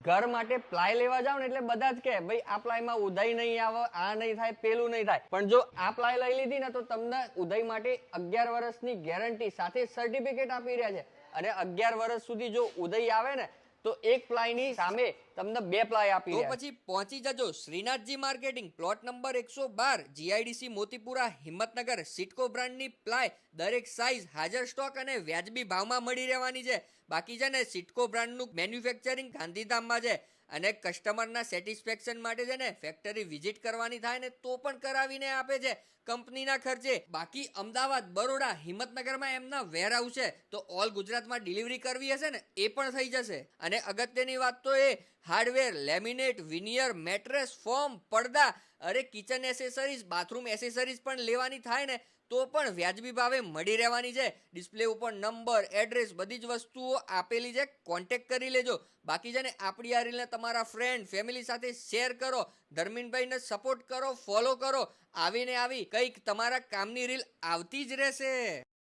ઘર માટે પ્લાય લેવા જાવ ને એટલે બધા જ કહે ભાઈ આ પ્લાયમાં ઉધઈ નહીં આવે, આ નહીં થાય, પેલું નહીં થાય. પણ જો આ પ્લાય લઈ લીધી ને તો તમને ઉધઈ માટે 11 વર્ષની ગેરંટી સાથે સર્ટિફિકેટ આપી રહ્યા છે. અને 11 વર્ષ સુધી જો ઉધઈ આવે ને તો એક પ્લાયની સામે તમને 2 પ્લાય આપી રહ્યા. તો પછી પહોંચી જજો Shrinathji marketing, plot number 112, GIDC Motipura, Himmatnagar. સિટકો બ્રાન્ડની પ્લાય દરેક સાઇઝ, હાજર સ્ટોક અને વ્યાજબી ભાવમાં મળી રહેવાની છે. બાકી છે ને સિટકો બ્રાન્ડનું મેન્યુફેક્ચરિંગ ગાંધીધામમાં છે. અને કસ્ટમરના સેટિસ્ફેક્શન માટે છે ને ફેક્ટરી વિઝિટ કરવાની થાય ને તો પણ કરાવીને આપે છે કંપનીના ખર્ચે. બાકી અમદાવાદ, બરોડા, હિંમતનગરમાં એમના વેરહાઉસ છે, તો ઓલ ગુજરાતમાં ડિલિવરી કરવી હશે ને એ પણ થઈ જશે. અને અગત્યની વાત તો એ hardware, laminate, veneer, mattress, foam, પડદા, અરે કિચન એસેસરીઝ, બાથરૂમ એસેસરીઝ પણ લેવાની થાય ને તો પણ વ્યાજબી ભાવે મળી રહેવાની છે. ડિસ્પ્લે ઉપર નંબર, એડ્રેસ, બધી જ વસ્તુઓ આપેલી છે. કોન્ટેક્ટ કરી લેજો. બાકી છે ને આપણી આ રીલને તમારા ફ્રેન્ડ, ફેમિલી સાથે શેર કરો. ધર્મીનભાઈને સપોર્ટ કરો, ફોલો કરો. આવીને આવી કંઈક તમારા કામની રીલ આવતી જ રહેશે.